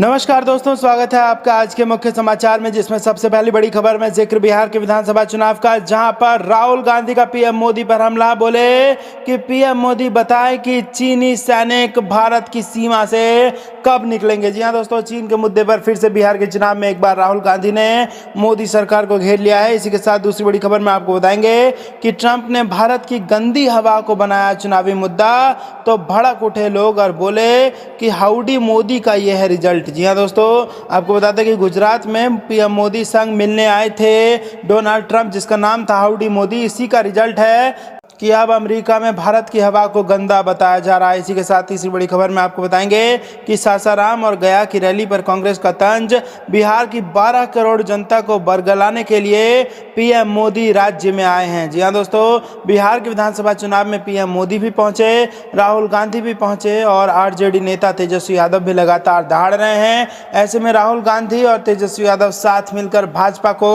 नमस्कार दोस्तों, स्वागत है आपका आज के मुख्य समाचार में, जिसमें सबसे पहली बड़ी खबर में जिक्र बिहार के विधानसभा चुनाव का, जहां पर राहुल गांधी का पीएम मोदी पर हमला। बोले कि पीएम मोदी बताएं कि चीनी सैनिक भारत की सीमा से कब निकलेंगे। जी हां दोस्तों, चीन के मुद्दे पर फिर से बिहार के चुनाव में एक बार राहुल गांधी ने मोदी सरकार को घेर लिया है। इसी के साथ दूसरी बड़ी खबर में आपको बताएंगे कि ट्रंप ने भारत की गंदी हवा को बनाया चुनावी मुद्दा, तो भड़क उठे लोग और बोले कि हाउडी मोदी का यह है रिजल्ट। जी हाँ दोस्तों, आपको बताते हैं कि गुजरात में पीएम मोदी संग मिलने आए थे डोनाल्ड ट्रंप, जिसका नाम था हाउडी मोदी। इसी का रिजल्ट है कि अब अमेरिका में भारत की हवा को गंदा बताया जा रहा है। इसी के साथ तीसरी बड़ी खबर में आपको बताएंगे कि सासाराम और गया की रैली पर कांग्रेस का तंज। बिहार की 12 करोड़ जनता को बरगलाने के लिए पीएम मोदी राज्य में आए हैं। जी हाँ दोस्तों, बिहार के विधानसभा चुनाव में पीएम मोदी भी पहुंचे, राहुल गांधी भी पहुंचे और आरजेडी नेता तेजस्वी यादव भी लगातार दहाड़ रहे हैं। ऐसे में राहुल गांधी और तेजस्वी यादव साथ मिलकर भाजपा को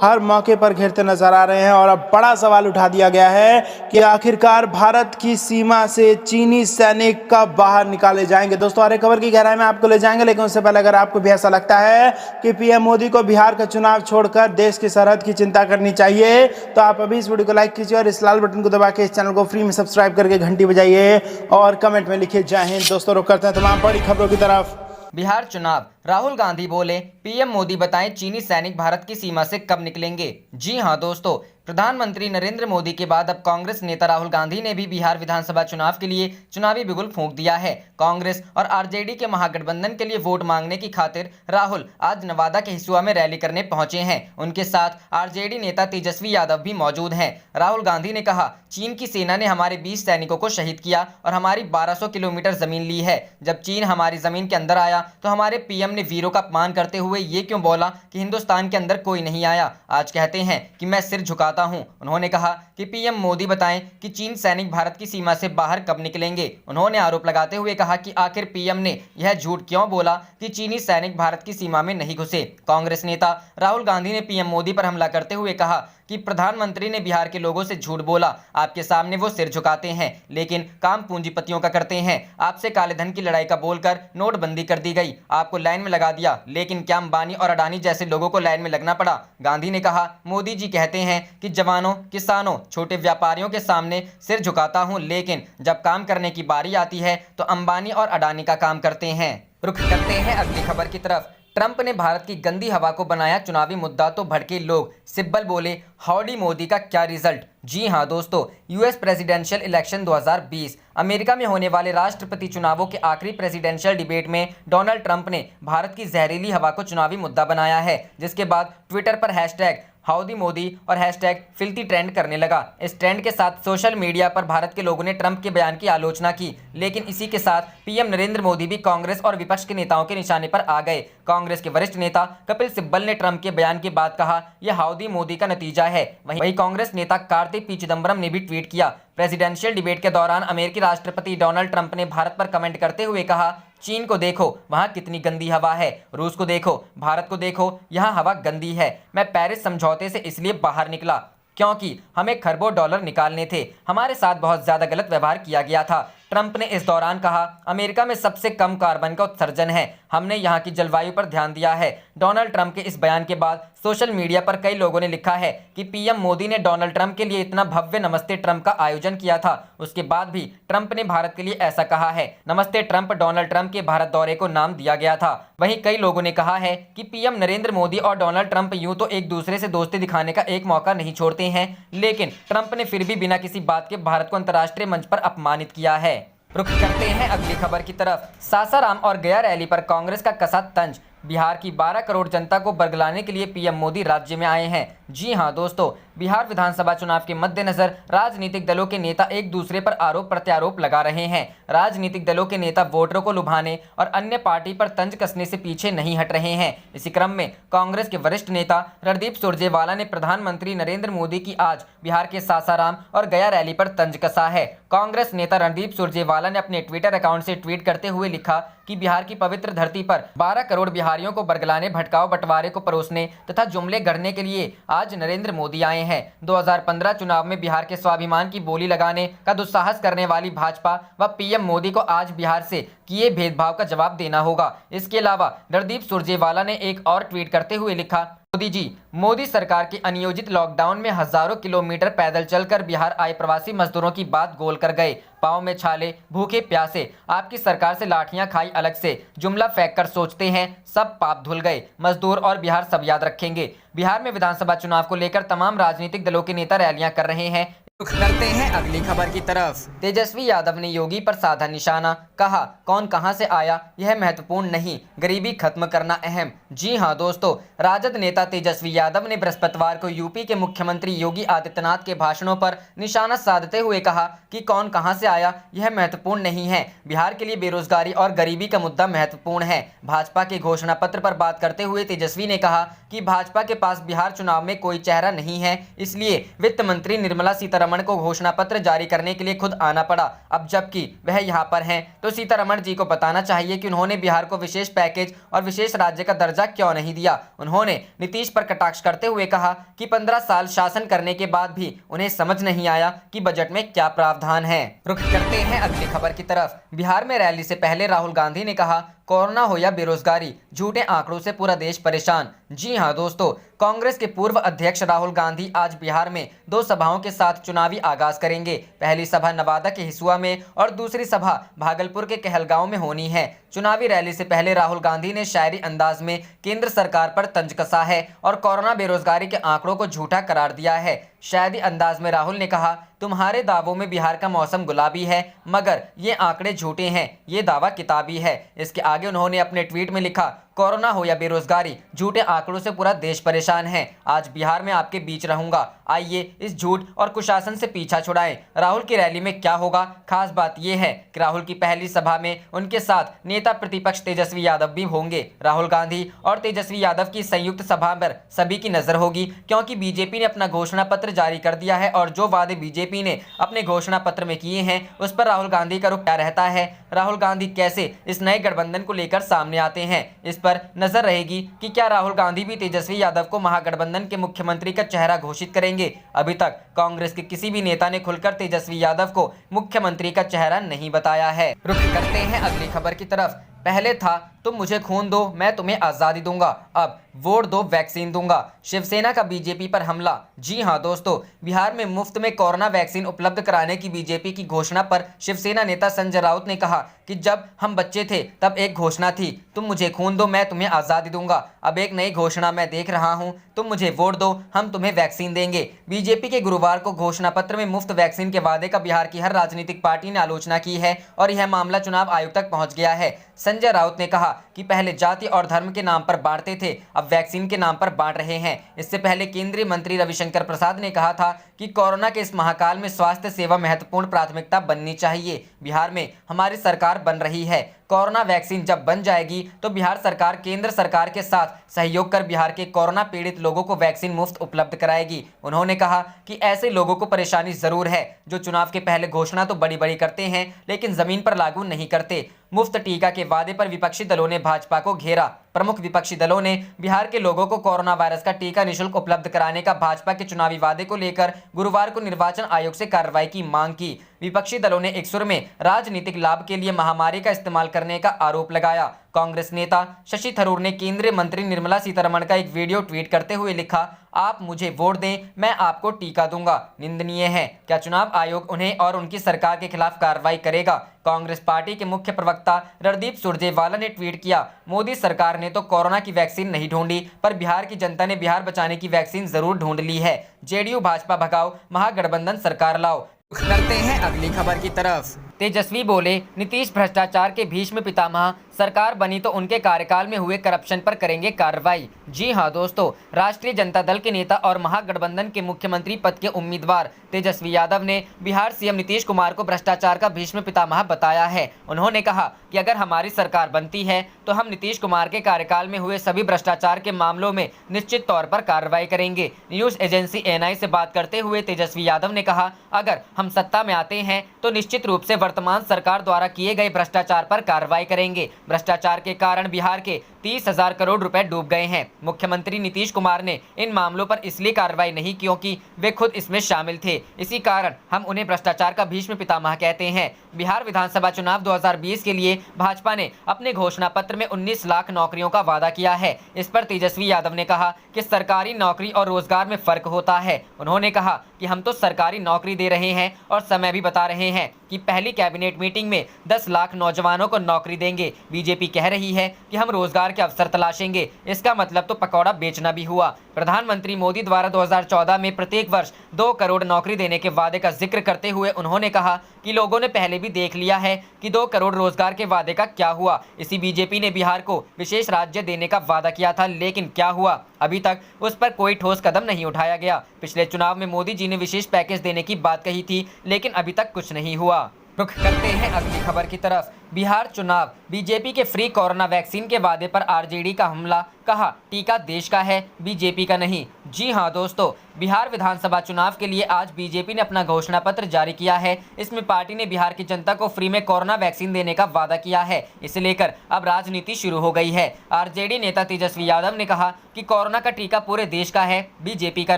हर मौके पर घेरते नजर आ रहे हैं। और अब बड़ा सवाल उठा दिया गया है कि आखिरकार भारत की सीमा से चीनी सैनिक कब बाहर निकाले जाएंगे। दोस्तों, हर एक खबर की गहराई में आपको ले जाएंगे, लेकिन उससे पहले अगर आपको भी ऐसा लगता है कि पीएम मोदी को बिहार का चुनाव छोड़कर देश की सरहद की चिंता करनी चाहिए, तो आप अभी इस वीडियो को लाइक कीजिए और इस लाल बटन को दबा के इस चैनल को फ्री में सब्सक्राइब करके घंटी बजाइए और कमेंट में लिखिए जय हिंद। दोस्तों, रुक करते हैं तमाम बड़ी खबरों की तरफ। बिहार चुनाव, राहुल गांधी बोले पीएम मोदी बताएं चीनी सैनिक भारत की सीमा से कब निकलेंगे। जी हां दोस्तों, प्रधानमंत्री नरेंद्र मोदी के बाद अब कांग्रेस नेता राहुल गांधी ने भी बिहार विधानसभा चुनाव के लिए चुनावी बिगुल फूंक दिया है। कांग्रेस और आरजेडी के महागठबंधन के लिए वोट मांगने की खातिर राहुल आज नवादा के हिसुआ में रैली करने पहुंचे हैं। उनके साथ आरजेडी नेता तेजस्वी यादव भी मौजूद हैं। राहुल गांधी ने कहा, चीन की सेना ने हमारे 20 सैनिकों को शहीद किया और हमारी 1200 किलोमीटर जमीन ली है। जब चीन हमारी जमीन के अंदर आया तो हमारे पीएम ने वीरों का अपमान करते हुए ये क्यों बोला कि हिंदुस्तान के अंदर कोई नहीं आया। आज कहते हैं कि मैं सिर झुकाता हूं। उन्होंने कहा कि पीएम मोदी बताएं कि चीन सैनिक भारत की सीमा से बाहर कब निकलेंगे। उन्होंने आरोप लगाते हुए कहा कि आखिर पीएम ने यह झूठ क्यों बोला कि चीनी सैनिक भारत की सीमा में नहीं घुसे। कांग्रेस नेता राहुल गांधी ने पीएम मोदी पर हमला करते हुए कहा कि प्रधानमंत्री ने बिहार के लोगों से झूठ बोला। आपके सामने वो सिर झुकाते हैं, लेकिन काम पूंजीपतियों का करते हैं। आपसे काले धन की लड़ाई का बोलकर नोटबंदी कर दी गई, आपको लाइन में लगा दिया, लेकिन क्या अंबानी और अडानी जैसे लोगों को लाइन में लगना पड़ा। गांधी ने कहा, मोदी जी कहते हैं कि जवानों, किसानों, छोटे व्यापारियों के सामने सिर झुकाता हूं, लेकिन जब काम करने की बारी आती है तो अंबानी और अडानी का काम करते हैं। रुख करते हैं अगली खबर की तरफ। ट्रंप ने भारत की गंदी हवा को बनाया चुनावी मुद्दा, तो भड़के लोग। सिब्बल बोले हाउडी मोदी का क्या रिजल्ट। जी हां दोस्तों, यूएस प्रेसिडेंशियल इलेक्शन 2020 अमेरिका में होने वाले राष्ट्रपति चुनावों के आखिरी प्रेसिडेंशियल डिबेट में डोनाल्ड ट्रंप ने भारत की जहरीली हवा को चुनावी मुद्दा बनाया है, जिसके बाद ट्विटर पर हैशटैग हाउडी मोदी और हैशटैग फिल्थी ट्रेंड करने लगा। इस ट्रेंड के साथ सोशल मीडिया पर भारत के लोगों ने ट्रंप के बयान की आलोचना की, लेकिन इसी के साथ पीएम नरेंद्र मोदी भी कांग्रेस और विपक्ष के नेताओं के निशाने पर आ गए। कांग्रेस के वरिष्ठ नेता कपिल सिब्बल ने ट्रंप के बयान के बाद कहा, यह हाउडी मोदी का नतीजा है। वहीं कांग्रेस नेता कार्ति पी चिदम्बरम ने भी ट्वीट किया। प्रेसिडेंशियल डिबेट के दौरान अमेरिकी राष्ट्रपति डोनाल्ड ट्रंप ने भारत पर कमेंट करते हुए कहा, चीन को देखो, वहां कितनी गंदी हवा है। रूस को देखो, भारत को देखो, यहाँ हवा गंदी है। मैं पेरिस समझौते से इसलिए बाहर निकला क्योंकि हमें खरबों डॉलर निकालने थे। हमारे साथ बहुत ज्यादा गलत व्यवहार किया गया था। ट्रंप ने इस दौरान कहा, अमेरिका में सबसे कम कार्बन का उत्सर्जन है। हमने यहाँ की जलवायु पर ध्यान दिया है। डोनाल्ड ट्रंप के इस बयान के बाद सोशल मीडिया पर कई लोगों ने लिखा है कि पीएम मोदी ने डोनाल्ड ट्रंप के लिए इतना भव्य नमस्ते ट्रंप का आयोजन किया था, उसके बाद भी ट्रंप ने भारत के लिए ऐसा कहा है। नमस्ते ट्रंप डोनाल्ड ट्रंप के भारत दौरे को नाम दिया गया था। वहीं कई लोगों ने कहा है कि पीएम नरेंद्र मोदी और डोनाल्ड ट्रंप यूं तो एक दूसरे से दोस्ती दिखाने का एक मौका नहीं छोड़ते हैं, लेकिन ट्रंप ने फिर भी बिना किसी बात के भारत को अंतर्राष्ट्रीय मंच पर अपमानित किया है। रुख करते हैं अगली खबर की तरफ। सासाराम और गया रैली पर कांग्रेस का कसा तंज। बिहार की 12 करोड़ जनता को बरगलाने के लिए पीएम मोदी राज्य में आए हैं। जी हां दोस्तों, बिहार विधानसभा चुनाव के मद्देनजर राजनीतिक दलों के नेता एक दूसरे पर आरोप प्रत्यारोप लगा रहे हैं। राजनीतिक दलों के नेता वोटरों को लुभाने और अन्य पार्टी पर तंज कसने से पीछे नहीं हट रहे हैं। इसी क्रम में कांग्रेस के वरिष्ठ नेता रणदीप सुरजेवाला ने प्रधानमंत्री नरेंद्र मोदी की आज बिहार के सासाराम और गया रैली पर तंज कसा है। कांग्रेस नेता रणदीप सुरजेवाला ने अपने ट्विटर अकाउंट से ट्वीट करते हुए लिखा कि बिहार की पवित्र धरती पर 12 करोड़ बिहारियों को बरगलाने, भटकाव बंटवारे को परोसने तथा जुमले गढ़ने के लिए आज नरेंद्र मोदी आए हैं। 2015 चुनाव में बिहार के स्वाभिमान की बोली लगाने का दुस्साहस करने वाली भाजपा व पीएम मोदी को आज बिहार से कि ये भेदभाव का जवाब देना होगा। इसके अलावा रणदीप सुरजेवाला ने एक और ट्वीट करते हुए लिखा, मोदी जी, मोदी सरकार के अनियोजित लॉकडाउन में हजारों किलोमीटर पैदल चलकर बिहार आए प्रवासी मजदूरों की बात गोल कर गए। पाँव में छाले, भूखे प्यासे, आपकी सरकार से लाठियां खाई अलग से, जुमला फेंक कर सोचते हैं सब पाप धुल गए। मजदूर और बिहार सब याद रखेंगे। बिहार में विधानसभा चुनाव को लेकर तमाम राजनीतिक दलों के नेता रैलियां कर रहे हैं। रुख करते हैं अगली खबर की तरफ। तेजस्वी यादव ने योगी पर साधा निशाना, कहा कौन कहां से आया यह महत्वपूर्ण नहीं, गरीबी खत्म करना अहम। जी हां दोस्तों, राजद नेता तेजस्वी यादव ने बृहस्पतिवार को यूपी के मुख्यमंत्री योगी आदित्यनाथ के भाषणों पर निशाना साधते हुए कहा कि कौन कहां से आया यह महत्वपूर्ण नहीं है, बिहार के लिए बेरोजगारी और गरीबी का मुद्दा महत्वपूर्ण है। भाजपा के घोषणा पत्र पर बात करते हुए तेजस्वी ने कहा कि भाजपा के पास बिहार चुनाव में कोई चेहरा नहीं है, इसलिए वित्त मंत्री निर्मला सीतारमण को घोषणा पत्र जारी करने के लिए खुद आना पड़ा। अब जबकि वह यहां पर हैं, तो सीतारमण जी को बताना चाहिए कि उन्होंने बिहार को विशेष पैकेज और विशेष राज्य का दर्जा क्यों नहीं दिया। उन्होंने नीतीश पर कटाक्ष करते हुए कहा कि 15 साल शासन करने के बाद भी उन्हें समझ नहीं आया कि बजट में क्या प्रावधान है। रुख करते हैं अगली खबर की तरफ। बिहार में रैली से पहले राहुल गांधी ने कहा, कोरोना हो या बेरोजगारी, झूठे आंकड़ों से पूरा देश परेशान। जी हां दोस्तों, कांग्रेस के पूर्व अध्यक्ष राहुल गांधी आज बिहार में 2 सभाओं के साथ चुनावी आगाज करेंगे। पहली सभा नवादा के हिसुआ में और दूसरी सभा भागलपुर के कहलगांव में होनी है। चुनावी रैली से पहले राहुल गांधी ने शायरी अंदाज में केंद्र सरकार पर तंज कसा है और कोरोना बेरोजगारी के आंकड़ों को झूठा करार दिया है। शायरी अंदाज में राहुल ने कहा, तुम्हारे दावों में बिहार का मौसम गुलाबी है, मगर ये आंकड़े झूठे हैं, ये दावा किताबी है। इसके आगे उन्होंने अपने ट्वीट में लिखा, कोरोना हो या बेरोजगारी, झूठे आंकड़ों से पूरा देश परेशान है। आज बिहार में आपके बीच रहूंगा, आइए इस झूठ और कुशासन से पीछा छुड़ाएं। राहुल की रैली में क्या होगा? खास बात यह है कि राहुल की पहली सभा में उनके साथ नेता प्रतिपक्ष तेजस्वी यादव भी होंगे। राहुल गांधी और तेजस्वी यादव की संयुक्त सभा पर सभी की नजर होगी, क्योंकि बीजेपी ने अपना घोषणा पत्र जारी कर दिया है और जो वादे बीजेपी ने अपने घोषणा पत्र में किए हैं उस पर राहुल गांधी का रुख क्या रहता है। राहुल गांधी कैसे इस नए गठबंधन को लेकर सामने आते हैं, इस पर नजर रहेगी कि क्या राहुल गांधी भी तेजस्वी यादव को महागठबंधन के मुख्यमंत्री का चेहरा घोषित करेंगे। अभी तक कांग्रेस के किसी भी नेता ने खुलकर तेजस्वी यादव को मुख्यमंत्री का चेहरा नहीं बताया है। रुख करते हैं अगली खबर की तरफ। पहले था तुम मुझे खून दो मैं तुम्हें आज़ादी दूंगा, अब वोट दो वैक्सीन दूंगा, शिवसेना का बीजेपी पर हमला। जी हां दोस्तों, बिहार में मुफ्त में कोरोना वैक्सीन उपलब्ध कराने की बीजेपी की घोषणा पर शिवसेना नेता संजय राउत ने कहा कि जब हम बच्चे थे तब एक घोषणा थी, तुम मुझे खून दो मैं तुम्हें आज़ादी दूंगा। अब एक नई घोषणा मैं देख रहा हूं, तुम मुझे वोट दो हम तुम्हें वैक्सीन देंगे। बीजेपी के गुरुवार को घोषणा पत्र में मुफ्त वैक्सीन के वादे का बिहार की हर राजनीतिक पार्टी ने आलोचना की है और यह मामला चुनाव आयोग तक पहुंच गया है। संजय राउत ने कहा कि पहले जाति और धर्म के नाम पर बांटते थे, अब वैक्सीन के नाम पर बांट रहे हैं। इससे पहले केंद्रीय मंत्री रविशंकर प्रसाद ने कहा था कि कोरोना के इस महाकाल में स्वास्थ्य सेवा महत्वपूर्ण प्राथमिकता बननी चाहिए। बिहार में हमारी सरकार बन रही है, कोरोना वैक्सीन जब बन जाएगी तो बिहार सरकार केंद्र सरकार के साथ सहयोग कर बिहार के कोरोना पीड़ित लोगों को वैक्सीन मुफ्त उपलब्ध कराएगी। उन्होंने कहा कि ऐसे लोगों को परेशानी जरूर है जो चुनाव के पहले घोषणा तो बड़ी बड़ी करते हैं लेकिन जमीन पर लागू नहीं करते। मुफ्त टीका के वादे पर विपक्षी दलों ने भाजपा को घेरा। प्रमुख विपक्षी दलों ने बिहार के लोगों को कोरोना वायरस का टीका निःशुल्क उपलब्ध कराने का भाजपा के चुनावी वादे को लेकर गुरुवार को निर्वाचन आयोग से कार्रवाई की मांग की। विपक्षी दलों ने एक सुर में राजनीतिक लाभ के लिए महामारी का इस्तेमाल करने का आरोप लगाया। कांग्रेस नेता शशि थरूर ने केंद्रीय मंत्री निर्मला सीतारमण का एक वीडियो ट्वीट करते हुए लिखा, आप मुझे वोट दें मैं आपको टीका दूंगा। निंदनीय है, क्या चुनाव आयोग उन्हें और उनकी सरकार के खिलाफ कार्रवाई करेगा? कांग्रेस पार्टी के मुख्य प्रवक्ता रणदीप सुरजेवाला ने ट्वीट किया, मोदी सरकार ने तो कोरोना की वैक्सीन नहीं ढूंढी पर बिहार की जनता ने बिहार बचाने की वैक्सीन जरूर ढूंढ ली है। जेडीयू भाजपा भगाओ, महागठबंधन सरकार लाओ। करते हैं अगली खबर की तरफ। तेजस्वी बोले, नीतीश भ्रष्टाचार के भीष्म पितामह, सरकार बनी तो उनके कार्यकाल में हुए करप्शन पर करेंगे कार्रवाई। जी हां दोस्तों, राष्ट्रीय जनता दल के नेता और महागठबंधन के मुख्यमंत्री पद के उम्मीदवार तेजस्वी यादव ने बिहार सीएम नीतीश कुमार को भ्रष्टाचार का भीष्म पितामह बताया है। उन्होंने कहा कि अगर हमारी सरकार बनती है तो हम नीतीश कुमार के कार्यकाल में हुए सभी भ्रष्टाचार के मामलों में निश्चित तौर पर कार्रवाई करेंगे। न्यूज एजेंसी एएनआई से बात करते हुए तेजस्वी यादव ने कहा, अगर हम सत्ता में आते हैं तो निश्चित रूप से वर्तमान सरकार द्वारा किए गए भ्रष्टाचार पर कार्रवाई करेंगे। भ्रष्टाचार के कारण बिहार के 30,000 करोड़ रुपए डूब गए हैं। मुख्यमंत्री नीतीश कुमार ने इन मामलों पर इसलिए कार्रवाई नहीं क्योंकि वे खुद इसमें शामिल थे, इसी कारण हम उन्हें भ्रष्टाचार का भीष्म पितामह कहते हैं। बिहार विधानसभा चुनाव 2020 के लिए भाजपा ने अपने घोषणा पत्र में 19 लाख नौकरियों का वादा किया है। इस पर तेजस्वी यादव ने कहा कि सरकारी नौकरी और रोजगार में फर्क होता है। उन्होंने कहा कि हम तो सरकारी नौकरी दे रहे हैं और समय भी बता रहे हैं कि पहली कैबिनेट मीटिंग में 10 लाख नौजवानों को नौकरी देंगे। बीजेपी कह रही है कि हम रोजगार के अवसर तलाशेंगे, इसका मतलब तो पकौड़ा बेचना भी हुआ। प्रधानमंत्री मोदी द्वारा 2014 में प्रत्येक वर्ष 2 करोड़ नौकरी देने के वादे का जिक्र करते हुए उन्होंने कहा कि लोगों ने पहले भी देख लिया है कि 2 करोड़ रोजगार के वादे का क्या हुआ। इसी बीजेपी ने बिहार को विशेष राज्य देने का वादा किया था, लेकिन क्या हुआ? अभी तक उस पर कोई ठोस कदम नहीं उठाया गया। पिछले चुनाव में मोदी जी ने विशेष पैकेज देने की बात कही थी, लेकिन अभी तक कुछ नहीं हुआ। रुख करते हैं अगली खबर की तरफ। बिहार चुनाव, बीजेपी के फ्री कोरोना वैक्सीन के वादे पर आरजेडी का हमला, कहा टीका देश का है, बीजेपी का नहीं। जी हां दोस्तों, बिहार विधानसभा चुनाव के लिए आज बीजेपी ने अपना घोषणा पत्र जारी किया है। इसमें पार्टी ने बिहार की जनता को फ्री में कोरोना वैक्सीन देने का वादा किया है। इसे लेकर अब राजनीति शुरू हो गई है। आरजेडी नेता तेजस्वी यादव ने कहा कि कोरोना का टीका पूरे देश का है, बीजेपी का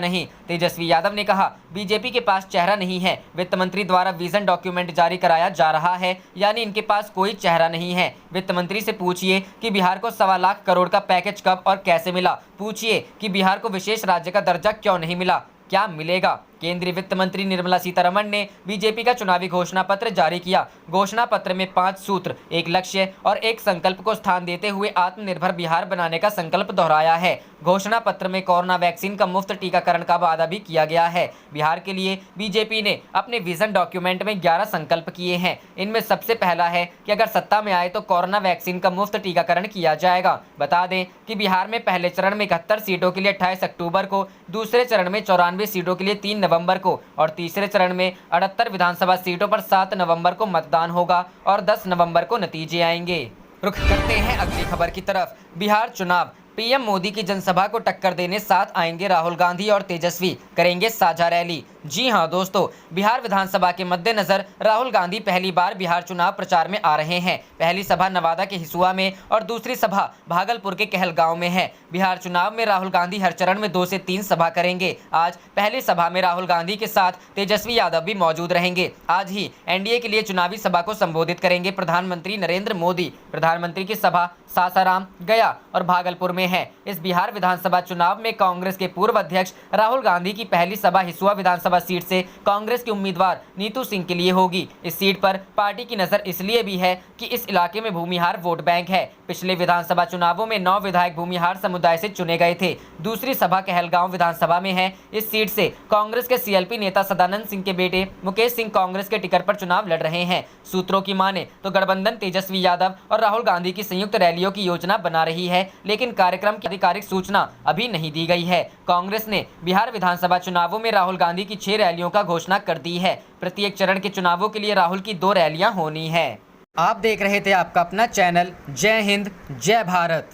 नहीं। तेजस्वी यादव ने कहा बीजेपी के पास चेहरा नहीं है, वित्त मंत्री द्वारा विजन डॉक्यूमेंट जारी कराया जा रहा है, यानी इनके पास कोई चेहरा नहीं है। वित्त मंत्री से पूछिए कि बिहार को 1.25 लाख करोड़ का पैकेज कब और कैसे मिला। पूछिए कि बिहार को विशेष राज्य का दर्जा क्यों नहीं मिला, क्या मिलेगा। केंद्रीय वित्त मंत्री निर्मला सीतारमण ने बीजेपी का चुनावी घोषणा पत्र जारी किया। घोषणा पत्र में 5 सूत्र, 1 लक्ष्य और 1 संकल्प को स्थान देते हुए आत्मनिर्भर बिहार बनाने का संकल्प दोहराया है। घोषणा पत्र में कोरोना वैक्सीन का मुफ्त टीकाकरण का वादा भी किया गया है। बिहार के लिए बीजेपी ने अपने विजन डॉक्यूमेंट में 11 संकल्प किए हैं। इनमें सबसे पहला है कि अगर सत्ता में आए तो कोरोना वैक्सीन का मुफ्त टीकाकरण किया जाएगा। बता दें कि बिहार में पहले चरण में 71 सीटों के लिए 28 अक्टूबर को, दूसरे चरण में 94 सीटों के लिए 3 नवंबर को और तीसरे चरण में 78 विधानसभा सीटों पर 7 नवंबर को मतदान होगा और 10 नवंबर को नतीजे आएंगे। रुख करते हैं अगली खबर की तरफ। बिहार चुनाव, पीएम मोदी की जनसभा को टक्कर देने साथ आएंगे राहुल गांधी और तेजस्वी, करेंगे साझा रैली। जी हां दोस्तों, बिहार विधानसभा के मद्देनजर राहुल गांधी पहली बार बिहार चुनाव प्रचार में आ रहे हैं। पहली सभा नवादा के हिसुआ में और दूसरी सभा भागलपुर के कहलगांव में है। बिहार चुनाव में राहुल गांधी हर चरण में 2 से 3 सभा करेंगे। आज पहली सभा में राहुल गांधी के साथ तेजस्वी यादव भी मौजूद रहेंगे। आज ही एनडीए के लिए चुनावी सभा को संबोधित करेंगे प्रधानमंत्री नरेंद्र मोदी। प्रधानमंत्री की सभा सासाराम, गया और भागलपुर में है। इस बिहार विधानसभा चुनाव में कांग्रेस के पूर्व अध्यक्ष राहुल गांधी की पहली सभा हिसुआ विधानसभा सीट से कांग्रेस के उम्मीदवार नीतू सिंह के लिए होगी। इस सीट पर पार्टी की नजर इसलिए भी है कि इस इलाके में भूमिहार वोट बैंक है। पिछले विधानसभा चुनावों में 9 विधायक भूमिहार समुदाय से चुने गए थे। दूसरी सभा कहलगांव विधानसभा में है। इस सीट से कांग्रेस के सीएलपी नेता सदानंद सिंह के बेटे मुकेश सिंह कांग्रेस के टिकट पर चुनाव लड़ रहे हैं। सूत्रों की माने तो गठबंधन तेजस्वी यादव और राहुल गांधी की संयुक्त रैलियों की योजना बना रही है, लेकिन कार्यक्रम की आधिकारिक सूचना अभी नहीं दी गई है। कांग्रेस ने बिहार विधानसभा चुनावों में राहुल गांधी की 6 रैलियों का घोषणा कर दी है। प्रत्येक चरण के चुनावों के लिए राहुल की 2 रैलियां होनी है। आप देख रहे थे आपका अपना चैनल जय हिंद जय भारत।